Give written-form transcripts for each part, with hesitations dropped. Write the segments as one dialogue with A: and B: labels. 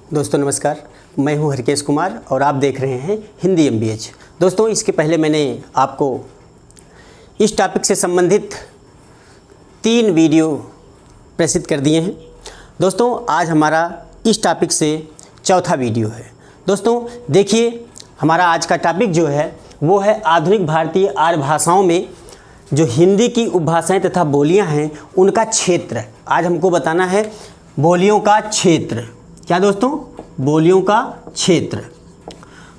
A: दोस्तों नमस्कार, मैं हूं हरकेश कुमार और आप देख रहे हैं हिंदी MBH। दोस्तों इसके पहले मैंने आपको इस टॉपिक से संबंधित 3 वीडियो प्रेषित कर दिए हैं। दोस्तों आज हमारा इस टॉपिक से चौथा वीडियो है। दोस्तों देखिए, हमारा आज का टॉपिक जो है वो है आधुनिक भारतीय आर्य भाषाओं में जो हिंदी की उपभाषाएं तथा बोलियां हैं उनका क्षेत्र। आज हमको बताना है बोलियों का क्षेत्र। क्या दोस्तों? बोलियों का क्षेत्र।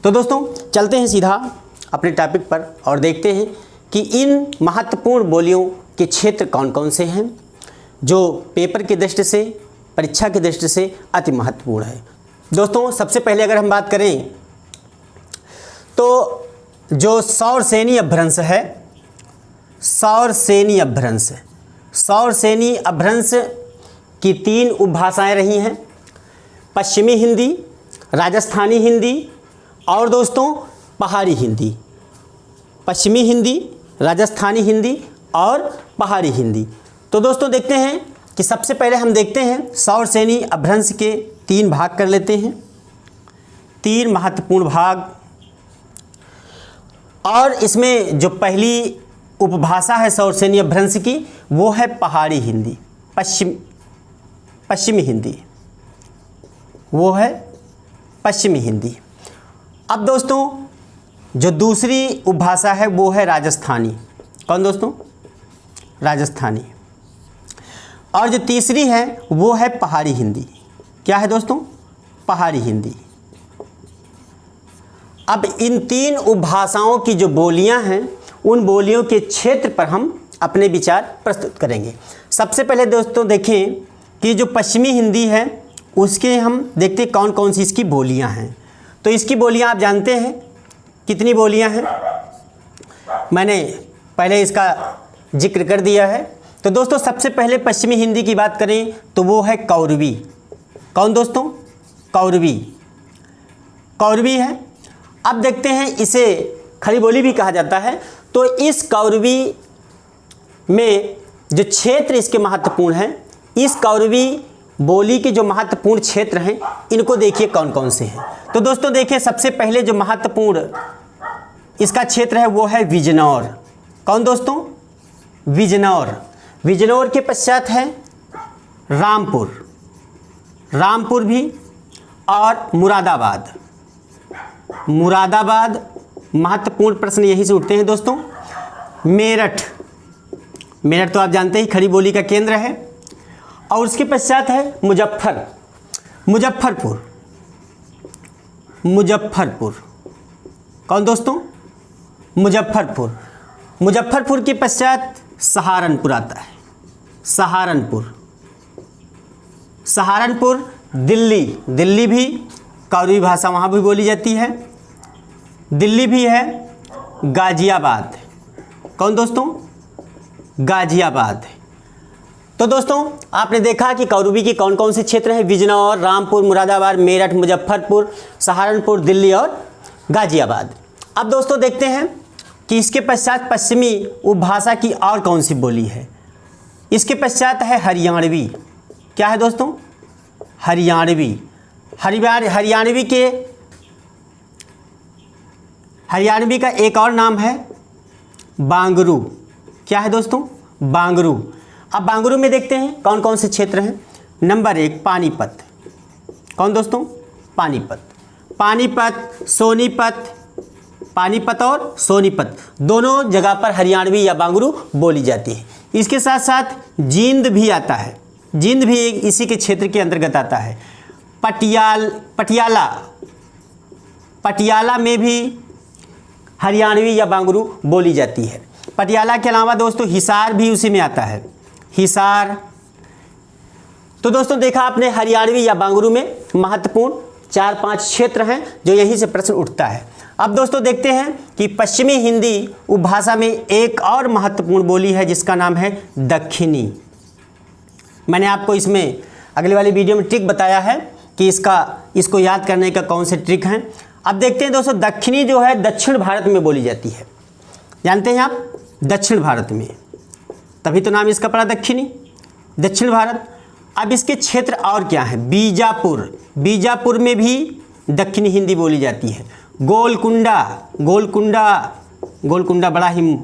A: तो दोस्तों चलते हैं सीधा अपने टॉपिक पर और देखते हैं कि इन महत्वपूर्ण बोलियों के क्षेत्र कौन कौन से हैं जो पेपर की दृष्टि से, परीक्षा की दृष्टि से अति महत्वपूर्ण है। दोस्तों सबसे पहले अगर हम बात करें तो जो सौरसेनी अपभ्रंश है, सौरसेनी अपभ्रंश, सौरसेनी अपभ्रंश की 3 उपभाषाएं रही हैं, पश्चिमी हिंदी, राजस्थानी हिंदी और दोस्तों पहाड़ी हिंदी। पश्चिमी हिंदी, राजस्थानी हिंदी और पहाड़ी हिंदी। तो दोस्तों देखते हैं कि सबसे पहले हम देखते हैं सौरसेनी अपभ्रंश के 3 भाग कर लेते हैं, 3 महत्वपूर्ण भाग। और इसमें जो पहली उपभाषा है सौरसेनी अपभ्रंश की वो है पहाड़ी हिंदी, पश्चिमी हिंदी, वो है पश्चिमी हिंदी। अब दोस्तों जो दूसरी उपभाषा है वो है राजस्थानी। कौन दोस्तों? राजस्थानी। और जो तीसरी है वो है पहाड़ी हिंदी। क्या है दोस्तों? पहाड़ी हिंदी। अब इन 3 उपभाषाओं की जो बोलियां हैं उन बोलियों के क्षेत्र पर हम अपने विचार प्रस्तुत करेंगे। सबसे पहले दोस्तों देखें कि जो पश्चिमी हिंदी है उसके हम देखते हैं कौन कौन सी इसकी बोलियां हैं। तो इसकी बोलियां आप जानते हैं कितनी बोलियां हैं, मैंने पहले इसका जिक्र कर दिया है। तो दोस्तों सबसे पहले पश्चिमी हिंदी की बात करें तो वो है कौरवी। कौन दोस्तों? कौरवी। कौरवी है। अब देखते हैं इसे खड़ी बोली भी कहा जाता है। तो इस कौरवी में जो क्षेत्र इसके महत्वपूर्ण हैं, इस कौरवी बोली के जो महत्वपूर्ण क्षेत्र हैं इनको देखिए कौन कौन से हैं। तो दोस्तों देखिए सबसे पहले जो महत्वपूर्ण इसका क्षेत्र है वो है बिजनौर। कौन दोस्तों? बिजनौर। बिजनौर के पश्चात है रामपुर, रामपुर भी, और मुरादाबाद। मुरादाबाद महत्वपूर्ण प्रश्न यहीं से उठते हैं दोस्तों। मेरठ, मेरठ तो आप जानते हैं खड़ी बोली का केंद्र है। और उसके पश्चात है मुजफ्फरपुर। मुजफ्फरपुर। कौन दोस्तों? मुजफ्फरपुर। मुजफ्फरपुर के पश्चात सहारनपुर आता है। सहारनपुर। सहारनपुर। दिल्ली, दिल्ली भी कौरवी भाषा वहाँ भी बोली जाती है। दिल्ली भी है। गाजियाबाद। कौन दोस्तों? गाजियाबाद। तो दोस्तों आपने देखा कि कौरवी की कौन कौन से क्षेत्र हैं, बिजनौर, रामपुर, मुरादाबाद, मेरठ, मुजफ्फरपुर, सहारनपुर, दिल्ली और गाजियाबाद। अब दोस्तों देखते हैं कि इसके पश्चात पश्चिमी उपभाषा की और कौन सी बोली है। इसके पश्चात है हरियाणवी। क्या है दोस्तों? हरियाणवी। हरियाणवी का एक और नाम है बांगरू। क्या है दोस्तों? बांगरू। अब बांगरू में देखते हैं कौन कौन से क्षेत्र हैं। नंबर 1 पानीपत। कौन दोस्तों? पानीपत। पानीपत, सोनीपत, पानीपत और सोनीपत दोनों जगह पर हरियाणवी या बांगरू बोली जाती है। इसके साथ साथ जींद भी आता है। जींद भी इसी के क्षेत्र के अंतर्गत आता है। पटियाला में भी हरियाणवी या बांगरू बोली जाती है। पटियाला के अलावा दोस्तों हिसार भी उसी में आता है। हिसार। तो दोस्तों देखा आपने हरियाणवी या बांगरू में महत्वपूर्ण 4-5 क्षेत्र हैं जो यहीं से प्रश्न उठता है। अब दोस्तों देखते हैं कि पश्चिमी हिंदी उपभाषा में एक और महत्वपूर्ण बोली है जिसका नाम है दक्षिणी। मैंने आपको इसमें अगले वाली वीडियो में ट्रिक बताया है कि इसको याद करने का कौन से ट्रिक हैं। अब देखते हैं दोस्तों दक्षिणी जो है दक्षिण भारत में बोली जाती है। जानते हैं आप? दक्षिण भारत में, तभी तो नाम इसका पड़ा दक्षिणी, दक्षिण भारत। अब इसके क्षेत्र और क्या है? बीजापुर, बीजापुर में भी दक्षिणी हिंदी बोली जाती है। गोलकुंडा, गोलकुंडा, गोलकुंडा बड़ा ही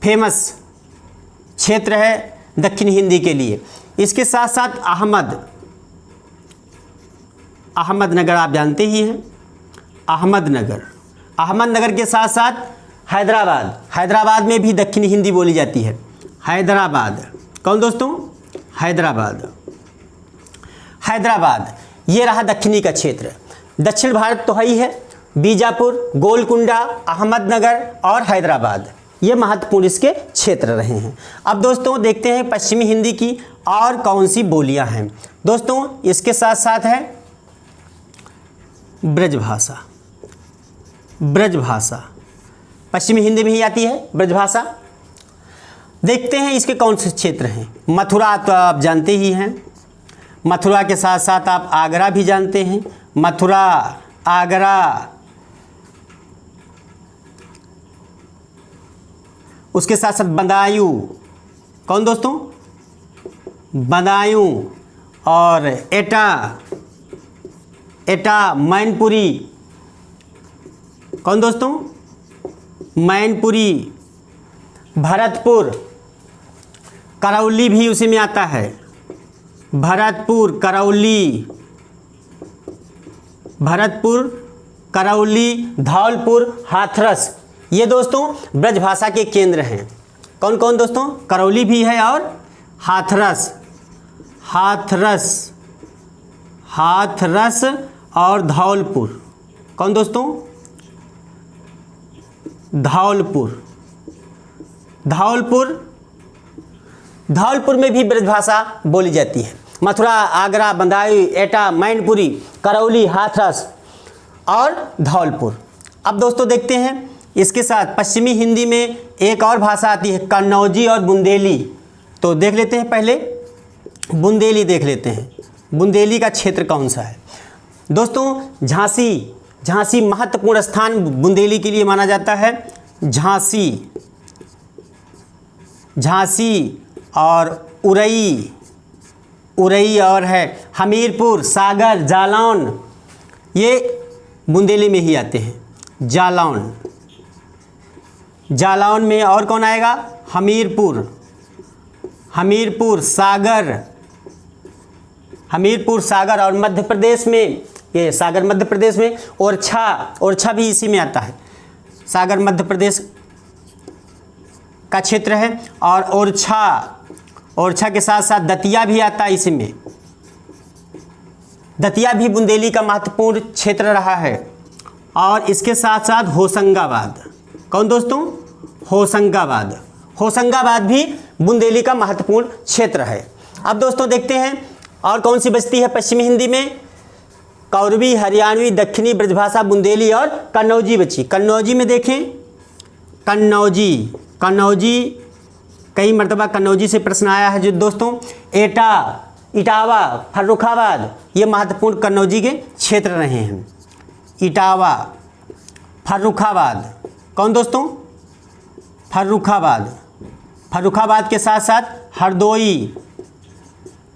A: फेमस क्षेत्र है दक्षिणी हिंदी के लिए। इसके साथ साथ अहमदनगर आप जानते ही हैं, अहमदनगर, अहमदनगर के साथ साथ हैदराबाद, हैदराबाद में भी दक्षिणी हिंदी बोली जाती है। हैदराबाद, कौन दोस्तों? हैदराबाद, हैदराबाद ये रहा दक्षिणी का क्षेत्र। दक्षिण भारत तो है ही है, बीजापुर, गोलकुंडा, अहमदनगर और हैदराबाद, ये महत्वपूर्ण इसके क्षेत्र रहे हैं। अब दोस्तों देखते हैं पश्चिमी हिंदी की और कौन सी बोलियां हैं। दोस्तों इसके साथ साथ है ब्रजभाषा, ब्रजभाषा पश्चिमी हिंदी में ही आती है ब्रजभाषा। देखते हैं इसके कौन से क्षेत्र हैं। मथुरा तो आप जानते ही हैं, मथुरा के साथ साथ आप आगरा भी जानते हैं, मथुरा, आगरा, उसके साथ साथ बदायूं, कौन दोस्तों? बदायूं और एटा, एटा, मैनपुरी, कौन दोस्तों? मैनपुरी, भरतपुर, करौली भी उसी में आता है, भरतपुर, करौली, भरतपुर, करौली, धौलपुर, हाथरस, ये दोस्तों ब्रजभाषा के केंद्र हैं। कौन कौन दोस्तों? करौली भी है और हाथरस, हाथरस, हाथरस और धौलपुर, कौन दोस्तों? धौलपुर, धौलपुर, धौलपुर में भी ब्रजभाषा बोली जाती है। मथुरा, आगरा, बदायूं, एटा, मैनपुरी, करौली, हाथरस और धौलपुर। अब दोस्तों देखते हैं इसके साथ पश्चिमी हिंदी में एक और भाषा आती है कन्नौजी और बुंदेली। तो देख लेते हैं, पहले बुंदेली देख लेते हैं। बुंदेली का क्षेत्र कौन सा है? दोस्तों झांसी, झांसी महत्वपूर्ण स्थान बुंदेली के लिए माना जाता है। झांसी, झांसी और उरई, उरई और है हमीरपुर, सागर, जालौन, ये बुंदेली में ही आते हैं। जालौन, जालौन में और कौन आएगा? हमीरपुर, हमीरपुर, सागर, हमीरपुर, सागर और मध्य प्रदेश में, ये सागर मध्य प्रदेश में, ओरछा, ओरछा भी इसी में आता है। सागर मध्य प्रदेश का क्षेत्र है और ओरछा, ओरछा के साथ साथ दतिया भी आता है इसी में। दतिया भी बुंदेली का महत्वपूर्ण क्षेत्र रहा है। और इसके साथ साथ होशंगाबाद, कौन दोस्तों? होशंगाबाद, होशंगाबाद भी बुंदेली का महत्वपूर्ण क्षेत्र है। अब दोस्तों देखते हैं और कौन सी बचती है पश्चिमी हिंदी में। कौरवी, हरियाणवी, दक्षिणी ब्रजभाषा, बुंदेली और कन्नौजी बची। कन्नौजी में देखें, कन्नौजी, कन्नौजी कई मरतबा कन्नौजी से प्रश्न आया है जो दोस्तों। एटा, इटावा, फर्रुखाबाद, ये महत्वपूर्ण कन्नौजी के क्षेत्र रहे हैं। इटावा, फर्रुखाबाद, कौन दोस्तों? फर्रुखाबाद, फर्रुखाबाद के साथ साथ हरदोई,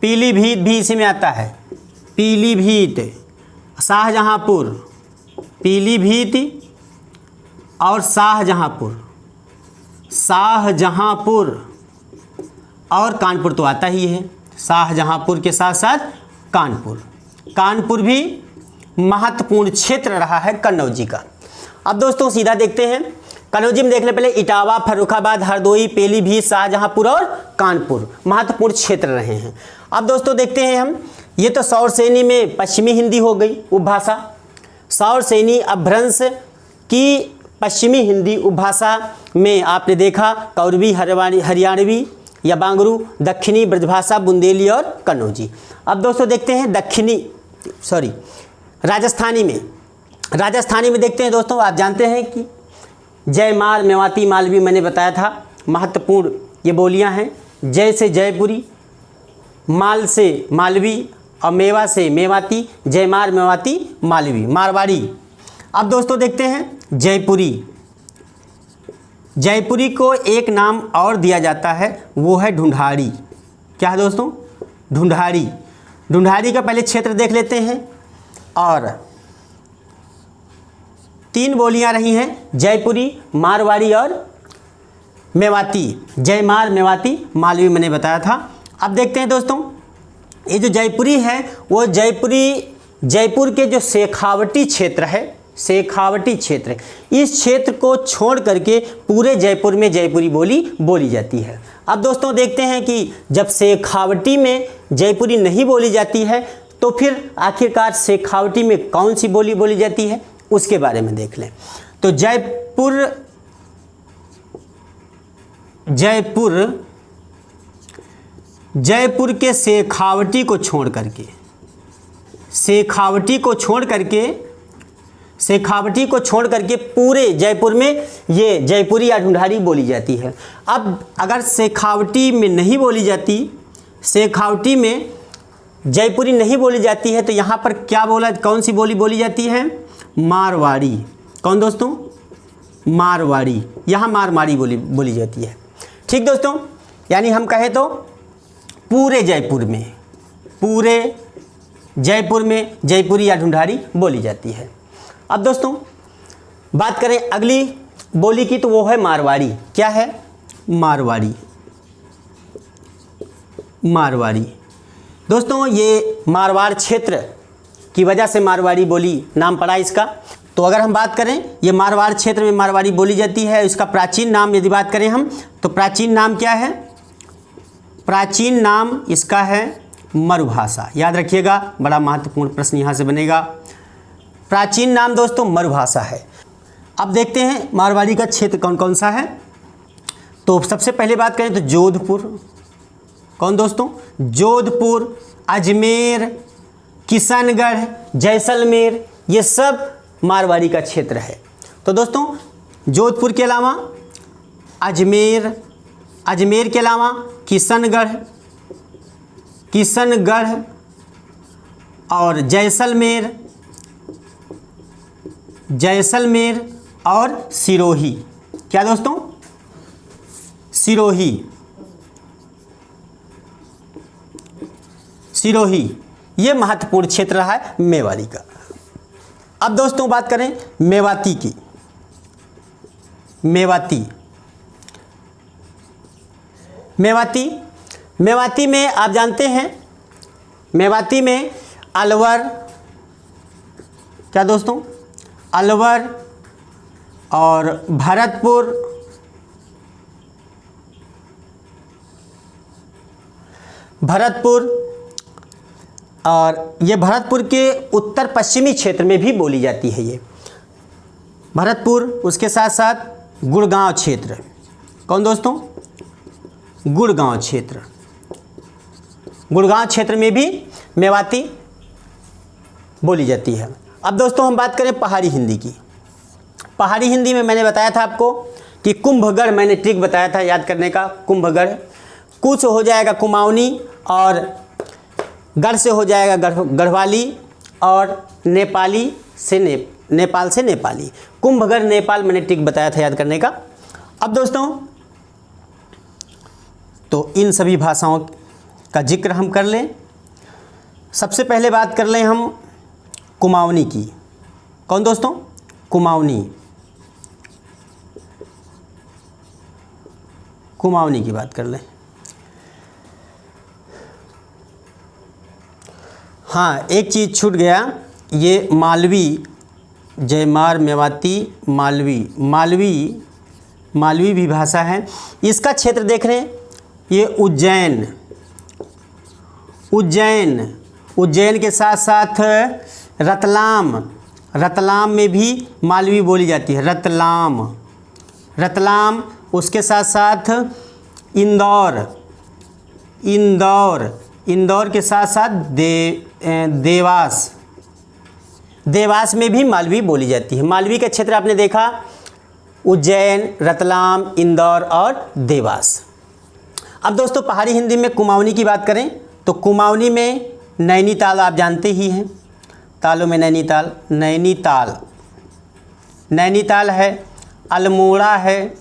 A: पीलीभीत भी इसी में आता है। पीलीभीत, शाहजहांपुर, पीलीभीत और शाहजहांपुर, शाहजहांपुर और कानपुर तो आता ही है। शाहजहांपुर के साथ साथ कानपुर, कानपुर भी महत्वपूर्ण क्षेत्र रहा है कन्नौजी का। अब दोस्तों सीधा देखते हैं कन्नौजी में। देख ले पहले इटावा, फर्रुखाबाद, हरदोई, पीलीभीत, शाहजहांपुर और कानपुर महत्वपूर्ण क्षेत्र रहे हैं। अब दोस्तों देखते हैं हम, ये तो सौरसेनी में पश्चिमी हिंदी हो गई उपभाषा। सौरसेनी अपभ्रंश की पश्चिमी हिंदी उपभाषा में आपने देखा कौरवी, हरियाणवी या बांगरू, दक्षिणी ब्रजभाषा, बुंदेली और कन्नौजी। अब दोस्तों देखते हैं राजस्थानी में। राजस्थानी में देखते हैं दोस्तों, आप जानते हैं कि जयमाल, मेवाती, मालवी मैंने बताया था महत्वपूर्ण ये बोलियां हैं। जय से जयपुरी, माल से मालवी और मेवा से मेवाती, जयमाल, मेवाती, मालवी, मारवाड़ी। अब दोस्तों देखते हैं जयपुरी। जयपुरी को एक नाम और दिया जाता है, वो है ढूंढाड़ी। क्या है दोस्तों? ढूंढारी। ढूंढारी का पहले क्षेत्र देख लेते हैं। और 3 बोलियां रही हैं, जयपुरी, मारवाड़ी और मेवाती। जयमार, मेवाती, मालवी मैंने बताया था। अब देखते हैं दोस्तों, ये जो जयपुरी है वो जयपुर के जो शेखावटी क्षेत्र है, शेखावटी क्षेत्र, इस क्षेत्र को छोड़ करके पूरे जयपुर में जयपुरी बोली बोली जाती है। अब दोस्तों देखते हैं कि जब शेखावटी में जयपुरी नहीं बोली जाती है तो फिर आखिरकार शेखावटी में कौन सी बोली बोली जाती है, उसके बारे में देख लें। तो जयपुर के शेखावटी को छोड़ करके पूरे जयपुर में ये जयपुरी या ढूंढारी बोली जाती है। अब अगर शेखावटी में नहीं बोली जाती, शेखावटी में जयपुरी नहीं बोली जाती है, तो यहाँ पर कौन सी बोली बोली जाती है? मारवाड़ी। कौन दोस्तों? मारवाड़ी। यहाँ मारवाड़ी बोली जाती है। ठीक दोस्तों, यानी हम कहें तो पूरे जयपुर में जयपुरी या ढूंढारी बोली जाती है। अब दोस्तों बात करें अगली बोली की, तो वो है मारवाड़ी। क्या है? मारवाड़ी। दोस्तों ये मारवाड़ क्षेत्र की वजह से मारवाड़ी बोली नाम पड़ा इसका। तो अगर हम बात करें, ये मारवाड़ क्षेत्र में मारवाड़ी बोली जाती है। इसका प्राचीन नाम यदि बात करें हम, तो प्राचीन नाम क्या है? प्राचीन नाम इसका है मरुभाषा। याद रखिएगा, बड़ा महत्वपूर्ण प्रश्न यहाँ से बनेगा। प्राचीन नाम दोस्तों मरुभाषा है। अब देखते हैं मारवाड़ी का क्षेत्र कौन कौन सा है। तो सबसे पहले बात करें तो जोधपुर। कौन दोस्तों? जोधपुर, अजमेर, किशनगढ़, जैसलमेर, ये सब मारवाड़ी का क्षेत्र है। तो दोस्तों जोधपुर के अलावा अजमेर के अलावा किशनगढ़ और जैसलमेर और सिरोही। क्या दोस्तों? सिरोही, ये महत्वपूर्ण क्षेत्र रहा है मेवाड़ी का। अब दोस्तों बात करें मेवाती की। मेवाती में आप जानते हैं, मेवाती में अलवर, क्या दोस्तों? अलवर और भरतपुर, और ये भरतपुर के उत्तर पश्चिमी क्षेत्र में भी बोली जाती है। ये भरतपुर, उसके साथ साथ गुड़गांव क्षेत्र। कौन दोस्तों? गुड़गांव क्षेत्र में भी मेवाती बोली जाती है। अब दोस्तों हम बात करें पहाड़ी हिंदी की। पहाड़ी हिंदी में मैंने बताया था आपको कि कुंभगढ़, मैंने ट्रिक बताया था याद करने का। कुंभगढ़, कुछ हो जाएगा कुमाऊनी, और गढ़ से हो जाएगा गढ़वाली, और नेपाल से नेपाली। कुंभगढ़ नेपाल मैंने ट्रिक बताया था याद करने का। अब दोस्तों तो इन सभी भाषाओं का जिक्र हम कर लें। सबसे पहले बात कर लें हम कुमाऊनी की। कौन दोस्तों? कुमाऊनी की बात कर लें। हाँ, एक चीज़ छूट गया, ये मालवी, जयमार, मेवाती, मालवी भी भाषा है। इसका क्षेत्र देख रहे हैं, ये उज्जैन के साथ साथ रतलाम में भी मालवी बोली जाती है। रतलाम, उसके साथ साथ इंदौर के साथ साथ देवास में भी मालवी बोली जाती है। मालवी का क्षेत्र आपने देखा, उज्जैन, रतलाम, इंदौर और देवास। अब दोस्तों पहाड़ी हिंदी में कुमाऊनी की बात करें तो कुमाऊनी में नैनीताल आप जानते ही हैं। तालों में नैनीताल है, अल्मोड़ा है।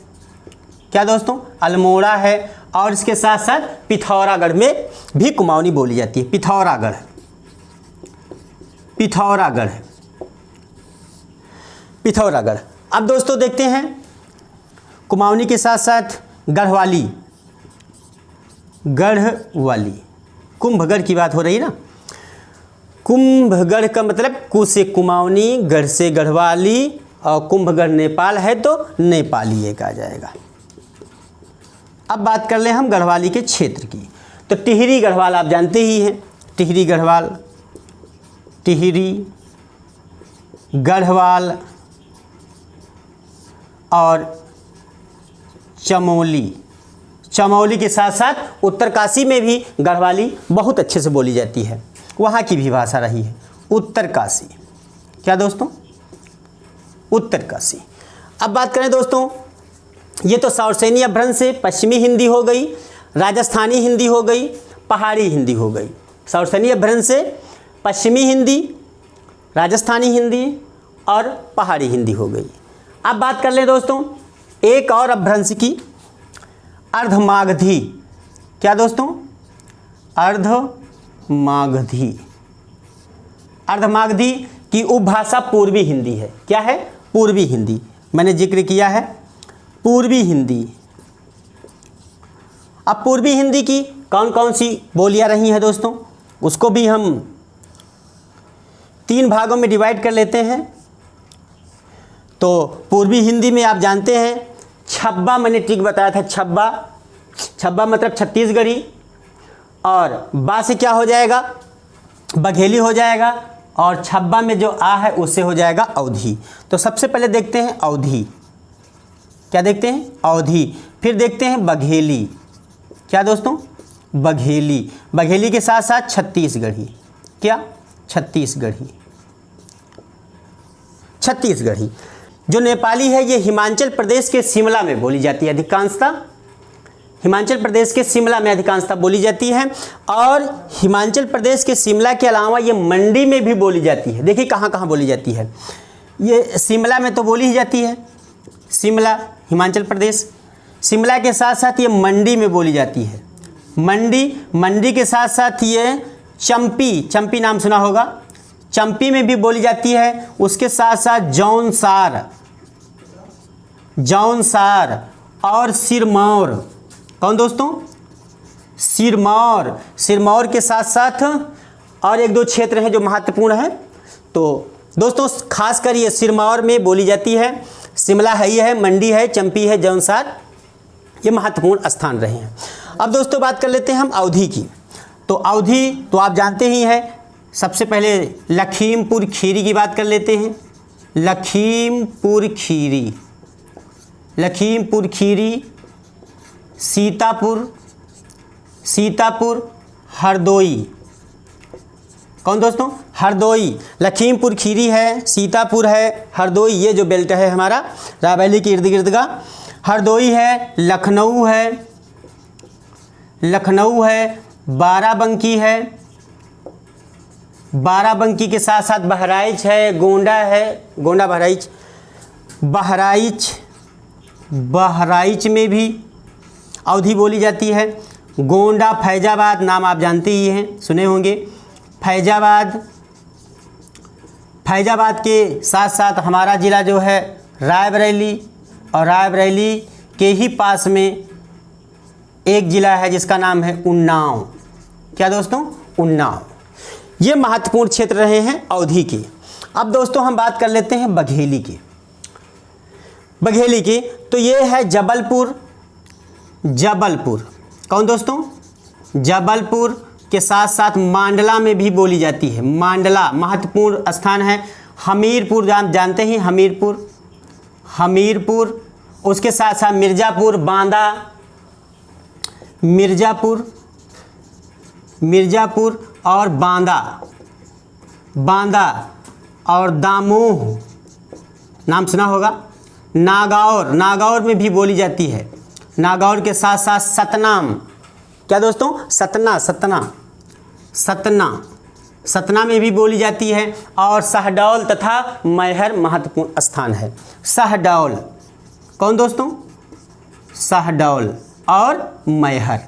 A: क्या दोस्तों? अल्मोड़ा है, और इसके साथ साथ पिथौरागढ़ में भी कुमाऊनी बोली जाती है। पिथौरागढ़, पिथौरागढ़, पिथौरागढ़। अब दोस्तों देखते हैं कुमाऊनी के साथ साथ गढ़वाली, गढ़वाली, कुंभगढ़ की बात हो रही है ना। कुंभगढ़ का मतलब कु से कुमाऊनी, गढ़ से गढ़वाली, और कुंभगढ़ नेपाल है तो नेपाली एक आ जाएगा। अब बात कर लें हम गढ़वाली के क्षेत्र की, तो टिहरी गढ़वाल आप जानते ही हैं। टिहरी गढ़वाल, टिहरी गढ़वाल और चमोली, चमोली के साथ साथ उत्तरकाशी में भी गढ़वाली बहुत अच्छे से बोली जाती है, वहाँ की भी भाषा रही है उत्तरकाशी। क्या दोस्तों? उत्तरकाशी। अब बात करें दोस्तों, ये तो सौरसेनी अपभ्रंश से पश्चिमी हिंदी हो गई, राजस्थानी हिंदी हो गई, पहाड़ी हिंदी हो गई। सौरसेनी अपभ्रंश से पश्चिमी हिंदी, राजस्थानी हिंदी और पहाड़ी हिंदी हो गई। अब बात कर लें दोस्तों एक और अपभ्रंश की, अर्धमागधी। क्या दोस्तों? अर्धमागधी। अर्धमागधी की उपभाषा पूर्वी हिंदी है। क्या है? पूर्वी हिंदी। मैंने जिक्र किया है पूर्वी हिंदी। अब पूर्वी हिंदी की कौन कौन सी बोलियां रही हैं दोस्तों, उसको भी हम 3 भागों में डिवाइड कर लेते हैं। तो पूर्वी हिंदी में आप जानते हैं छब्बा, मैंने ट्रिक बताया था, छब्बा, छब्बा मतलब छत्तीसगढ़ी, और बा से क्या हो जाएगा? बघेली हो जाएगा, और छब्बा में जो आ है उससे हो जाएगा अवधी। तो सबसे पहले देखते हैं अवधी। क्या देखते हैं? अवधी। फिर देखते हैं बघेली। क्या दोस्तों? बघेली। बघेली के साथ साथ छत्तीसगढ़ी। क्या? छत्तीसगढ़ी। छत्तीसगढ़ी जो नेपाली है ये हिमाचल प्रदेश के शिमला में बोली जाती है अधिकांशतः। हिमाचल प्रदेश के शिमला में अधिकांशतः बोली जाती है, और हिमाचल प्रदेश के शिमला के अलावा ये मंडी में भी बोली जाती है। देखिए कहाँ कहाँ बोली जाती है। ये शिमला में तो बोली ही जाती है, शिमला हिमाचल प्रदेश। शिमला के साथ साथ ये मंडी में बोली जाती है, मंडी। मंडी के साथ साथ ये चंपी, चंपी नाम सुना होगा, चंपी में भी बोली जाती है। उसके साथ साथ जौनसार, जौनसार और सिरमौर। कौन दोस्तों? सिरमौर। सिरमौर के साथ साथ और 1-2 क्षेत्र हैं जो महत्वपूर्ण हैं। तो दोस्तों खासकर ये सिरमौर में बोली जाती है। शिमला है, ये है, मंडी है, चंपी है, जौनसार, ये महत्वपूर्ण स्थान रहे हैं। अब दोस्तों बात कर लेते हैं हम अवधी की। तो अवधी तो आप जानते ही हैं। सबसे पहले लखीमपुर खीरी की बात कर लेते हैं। लखीमपुर खीरी, लखीमपुर खीरी, सीतापुर, सीतापुर, हरदोई। कौन दोस्तों? हरदोई। लखीमपुर खीरी है, सीतापुर है, हरदोई, ये जो बेल्ट है हमारा रायबरेली के इर्द गिर्द का, हरदोई है, लखनऊ है, लखनऊ है, बाराबंकी है, बाराबंकी के साथ साथ बहराइच है, गोंडा है, गोंडा बहराइच, बहराइच, बहराइच में भी अवधी बोली जाती है। गोंडा, फैजाबाद नाम आप जानते ही हैं, सुने होंगे। फैजाबाद, फैजाबाद के साथ साथ हमारा ज़िला जो है रायबरेली, और रायबरेली के ही पास में एक ज़िला है जिसका नाम है उन्नाव। क्या दोस्तों? उन्नाव। ये महत्वपूर्ण क्षेत्र रहे हैं अवधी के। अब दोस्तों हम बात कर लेते हैं बघेली की। बघेली की तो ये है जबलपुर, जबलपुर। कौन दोस्तों? जबलपुर के साथ साथ मांडला में भी बोली जाती है। मांडला महत्वपूर्ण स्थान है। हमीरपुर जानते हैं, हमीरपुर, हमीरपुर। उसके साथ साथ मिर्ज़ापुर, बांदा, मिर्ज़ापुर, मिर्ज़ापुर और बांदा, बांदा और दामोह नाम सुना होगा। नागौर, नागौर में भी बोली जाती है। नागौर के साथ साथ सतनाम। क्या दोस्तों? सतना, सतना, सतना, सतना में भी बोली जाती है। और शहडोल तथा मैहर महत्वपूर्ण स्थान है। शहडोल। कौन दोस्तों? शहडोल। और मैहर,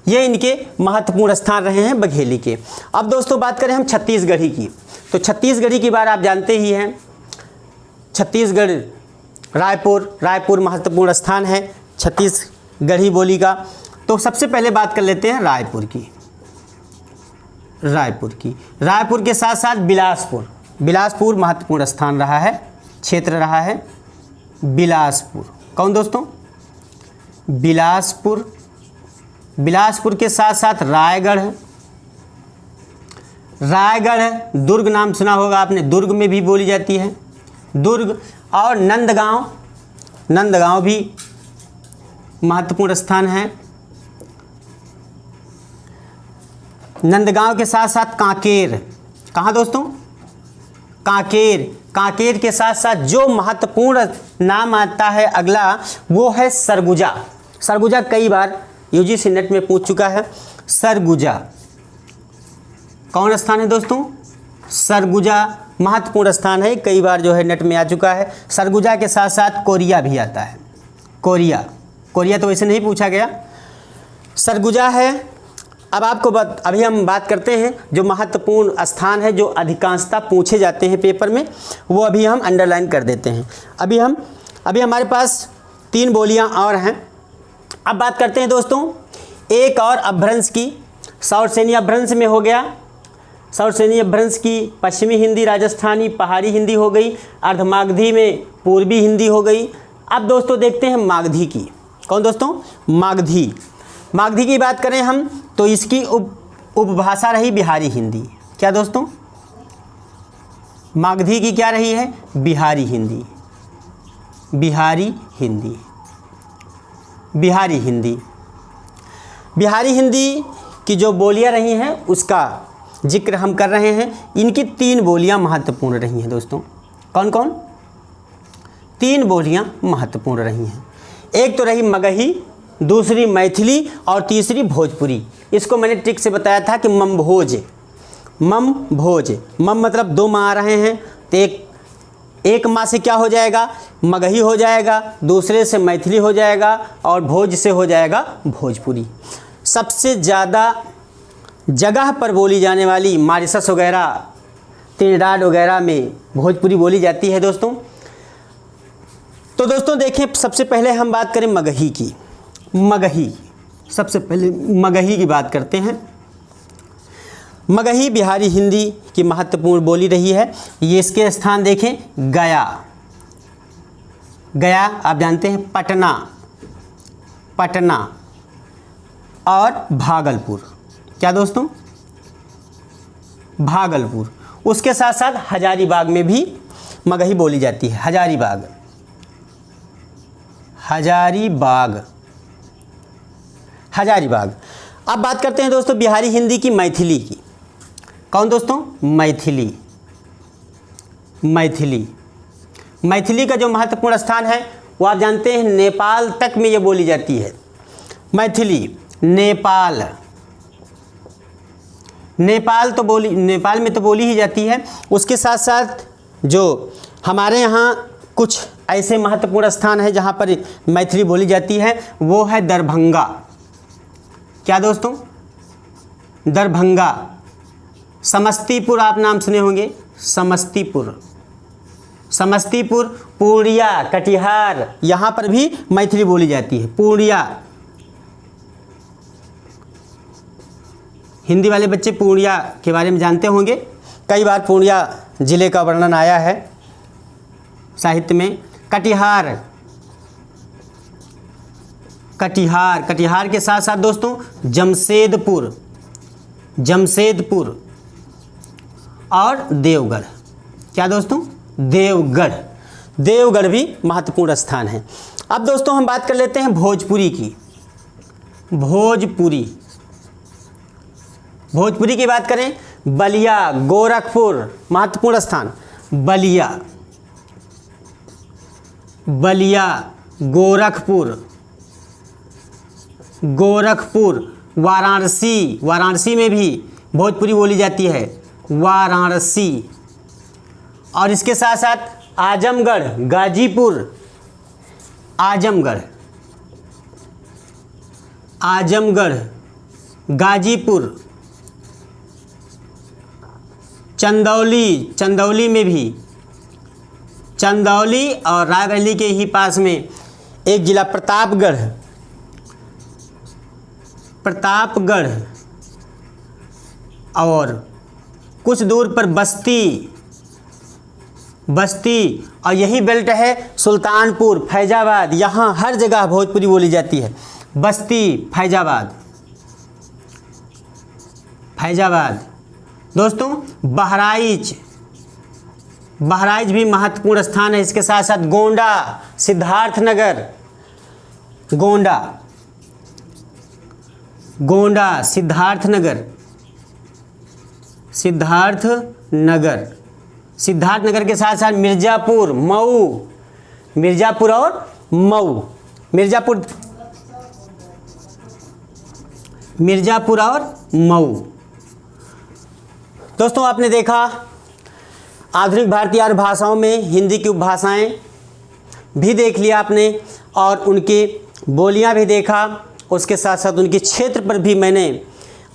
A: ये इनके महत्वपूर्ण स्थान रहे हैं बघेली के। अब दोस्तों बात करें हम छत्तीसगढ़ी की, तो छत्तीसगढ़ी की बात आप जानते ही हैं। छत्तीसगढ़ रायपुर महत्वपूर्ण स्थान है छत्तीसगढ़ी बोली का। तो सबसे पहले बात कर लेते हैं रायपुर की। रायपुर के साथ साथ बिलासपुर महत्वपूर्ण स्थान रहा है, क्षेत्र रहा है बिलासपुर। कौन दोस्तों? बिलासपुर के साथ साथ रायगढ़ है, दुर्ग नाम सुना होगा आपने, दुर्ग में भी बोली जाती है दुर्ग। और नंदगांव भी महत्वपूर्ण स्थान है। नंदगांव के साथ साथ कांकेर, कहाँ दोस्तों? कांकेर के साथ साथ जो महत्वपूर्ण नाम आता है अगला, वो है सरगुजा कई बार यूजीसी नेट में पूछ चुका है। सरगुजा कौन स्थान है दोस्तों? सरगुजा महत्वपूर्ण स्थान है, कई बार जो है नेट में आ चुका है। सरगुजा के साथ साथ कोरिया भी आता है। कोरिया तो वैसे नहीं पूछा गया, सरगुजा है। अब अभी हम बात करते हैं जो महत्वपूर्ण स्थान है जो अधिकांशतः पूछे जाते हैं पेपर में, वो अभी हम अंडरलाइन कर देते हैं। अभी हमारे पास 3 बोलियां और हैं। अब बात करते हैं दोस्तों एक और अपभ्रंश की। साउथ श्रेणी अपभ्रंश में हो गया, साउथ श्रेणी अपभ्रंश की पश्चिमी हिंदी, राजस्थानी, पहाड़ी हिंदी हो गई। अर्धमागधी में पूर्वी हिंदी हो गई। अब दोस्तों देखते हैं मागधी की। कौन दोस्तों? मागधी की बात करें हम तो इसकी उपभाषा रही बिहारी हिंदी। क्या दोस्तों? मागधी की क्या रही है? बिहारी हिंदी की जो बोलियां रही हैं उसका जिक्र हम कर रहे हैं। इनकी 3 बोलियां महत्वपूर्ण रही हैं दोस्तों। कौन कौन? 3 बोलियां महत्वपूर्ण रही हैं। एक तो रही मगही, दूसरी मैथिली और तीसरी भोजपुरी। इसको मैंने ट्रिक से बताया था कि मम मतलब 2 माँ आ रहे हैं तो एक माँ से क्या हो जाएगा? मगही हो जाएगा, दूसरे से मैथिली हो जाएगा और भोज से हो जाएगा भोजपुरी। सबसे ज़्यादा जगह पर बोली जाने वाली मॉरिशस वगैरह, त्रिनिदाद वगैरह में भोजपुरी बोली जाती है दोस्तों। तो दोस्तों देखें, सबसे पहले हम बात करें मगही की। सबसे पहले मगही की बात करते हैं। मगही बिहारी हिंदी की महत्वपूर्ण बोली रही है। ये इसके स्थान देखें, गया आप जानते हैं, पटना और भागलपुर। क्या दोस्तों? भागलपुर। उसके साथ साथ हजारीबाग में भी मगही बोली जाती है। हजारीबाग। अब बात करते हैं दोस्तों बिहारी हिंदी की मैथिली की। कौन दोस्तों? मैथिली का जो महत्वपूर्ण स्थान है वो आप जानते हैं, नेपाल तक में ये बोली जाती है। मैथिली नेपाल में तो बोली ही जाती है। उसके साथ साथ जो हमारे यहाँ कुछ ऐसे महत्वपूर्ण स्थान है जहाँ पर मैथिली बोली जाती है, वो है दरभंगा। क्या दोस्तों? दरभंगा। समस्तीपुर आप नाम सुने होंगे, समस्तीपुर, पूर्णिया, कटिहार, यहाँ पर भी मैथिली बोली जाती है। पूर्णिया, हिंदी वाले बच्चे पूर्णिया के बारे में जानते होंगे, कई बार पूर्णिया ज़िले का वर्णन आया है साहित्य में। कटिहार के साथ साथ दोस्तों जमशेदपुर और देवगढ़। क्या दोस्तों? देवगढ़ भी महत्वपूर्ण स्थान है। अब दोस्तों हम बात कर लेते हैं भोजपुरी की। भोजपुरी की बात करें, बलिया, गोरखपुर महत्वपूर्ण स्थान। बलिया, गोरखपुर, वाराणसी में भी भोजपुरी बोली जाती है, वाराणसी। और इसके साथ साथ आजमगढ़, गाजीपुर, आजमगढ़, गाजीपुर, चंदौली में भी, चंदौली और रायबरेली के ही पास में एक जिला प्रतापगढ़ और कुछ दूर पर बस्ती और यही बेल्ट है सुल्तानपुर, फैजाबाद। यहाँ हर जगह भोजपुरी बोली जाती है। बस्ती, फैजाबाद। दोस्तों बहराइच भी महत्वपूर्ण स्थान है। इसके साथ साथ गोंडा, सिद्धार्थनगर, सिद्धार्थनगर के साथ साथ मिर्ज़ापुर और मऊ। दोस्तों आपने देखा आधुनिक भारतीय आर्य भाषाओं में हिंदी की उपभाषाएं भी देख लिया आपने और उनकी बोलियां भी देखा, उसके साथ साथ उनके क्षेत्र पर भी मैंने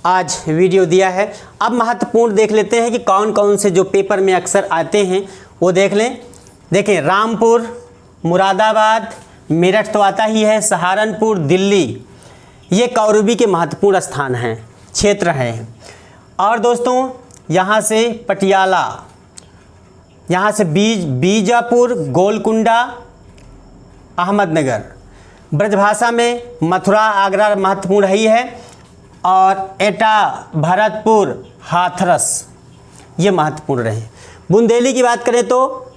A: आज वीडियो दिया है। अब महत्वपूर्ण देख लेते हैं कि कौन कौन से जो पेपर में अक्सर आते हैं वो देख लें। देखें, रामपुर, मुरादाबाद, मेरठ तो आता ही है, सहारनपुर, दिल्ली, ये कौरवी के महत्वपूर्ण स्थान हैं, क्षेत्र हैं। और दोस्तों यहाँ से पटियाला, यहाँ से बीजापुर, गोलकुंडा, अहमदनगर। ब्रजभाषा में मथुरा, आगरा महत्वपूर्ण ही है और एटा, भरतपुर, हाथरस ये महत्वपूर्ण रहे। बुंदेली की बात करें तो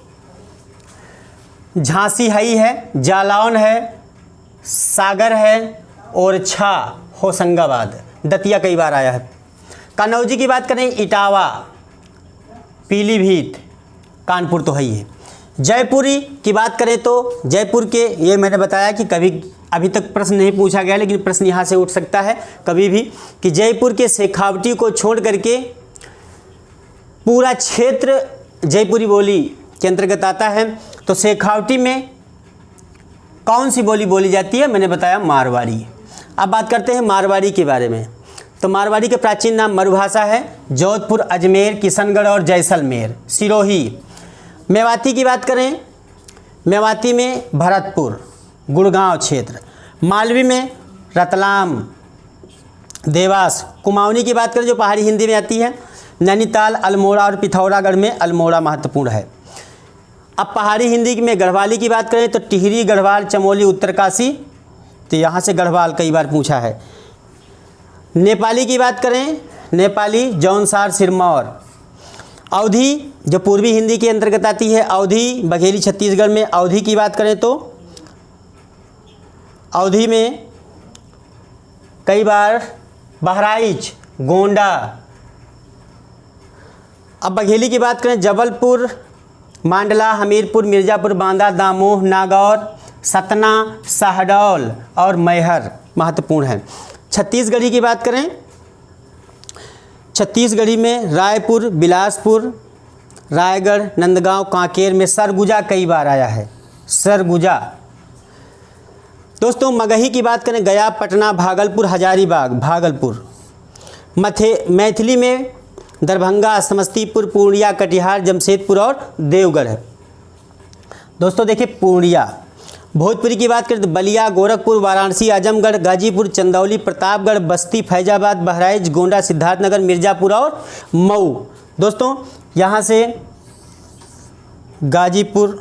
A: झांसी है, जालौन है, सागर है, ओरछा, होशंगाबाद, दतिया कई बार आया है। कन्नौजी की बात करें, इटावा, पीलीभीत, कानपुर तो है ही है। जयपुरी की बात करें तो जयपुर के, ये मैंने बताया कि कभी अभी तक प्रश्न नहीं पूछा गया लेकिन प्रश्न यहाँ से उठ सकता है कभी भी, कि जयपुर के शेखावटी को छोड़ करके पूरा क्षेत्र जयपुरी बोली के अंतर्गत आता है। तो शेखावटी में कौन सी बोली बोली जाती है? मैंने बताया मारवाड़ी। अब बात करते हैं मारवाड़ी के बारे में। तो मारवाड़ी के प्राचीन नाम मरुभाषा है, जोधपुर, अजमेर, किशनगढ़ और जैसलमेर, सिरोही। मेवाती की बात करें, मेवाती में भरतपुर, गुड़गांव क्षेत्र। मालवी में रतलाम, देवास। कुमाऊनी की बात करें जो पहाड़ी हिंदी में आती है, नैनीताल, अल्मोड़ा और पिथौरागढ़ में अल्मोड़ा महत्वपूर्ण है। अब पहाड़ी हिंदी में गढ़वाली की बात करें तो टिहरी, गढ़वाल, चमोली, उत्तरकाशी, तो यहाँ से गढ़वाल कई बार पूछा है। नेपाली की बात करें, नेपाली जौनसार, सिरमौर। अवधी जो पूर्वी हिंदी के अंतर्गत आती है, अवधी, बघेली छत्तीसगढ़ में। अवधी की बात करें तो अवधी में कई बार बहराइच, गोंडा। अब बघेली की बात करें, जबलपुर, मांडला, हमीरपुर, मिर्ज़ापुर, बांदा, दामोह, नागौर, सतना, शहडोल और मैहर महत्वपूर्ण है। छत्तीसगढ़ी की बात करें, छत्तीसगढ़ी में रायपुर, बिलासपुर, रायगढ़, नंदगांव, कांकेर में सरगुजा कई बार आया है, सरगुजा। दोस्तों मगही की बात करें, गया, पटना, भागलपुर, हजारीबाग, भागलपुर। मैथिली में दरभंगा, समस्तीपुर, पूर्णिया, कटिहार, जमशेदपुर और देवगढ़ है। दोस्तों देखिए पूर्णिया। भोजपुरी की बात करें तो बलिया, गोरखपुर, वाराणसी, आजमगढ़, गाजीपुर, चंदौली, प्रतापगढ़, बस्ती, फैजाबाद, बहराइच, गोंडा, सिद्धार्थनगर, मिर्ज़ापुर और मऊ। दोस्तों यहाँ से गाजीपुर,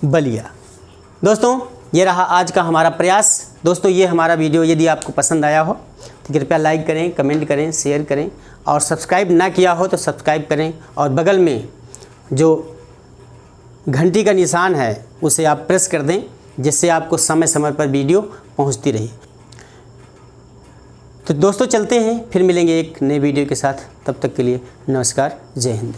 A: बलिया। दोस्तों ये रहा आज का हमारा प्रयास। दोस्तों ये हमारा वीडियो यदि आपको पसंद आया हो तो कृपया लाइक करें, कमेंट करें, शेयर करें और सब्सक्राइब ना किया हो तो सब्सक्राइब करें और बगल में जो घंटी का निशान है उसे आप प्रेस कर दें, जिससे आपको समय समय पर वीडियो पहुंचती रहे। तो दोस्तों चलते हैं, फिर मिलेंगे एक नए वीडियो के साथ। तब तक के लिए नमस्कार, जय हिंद।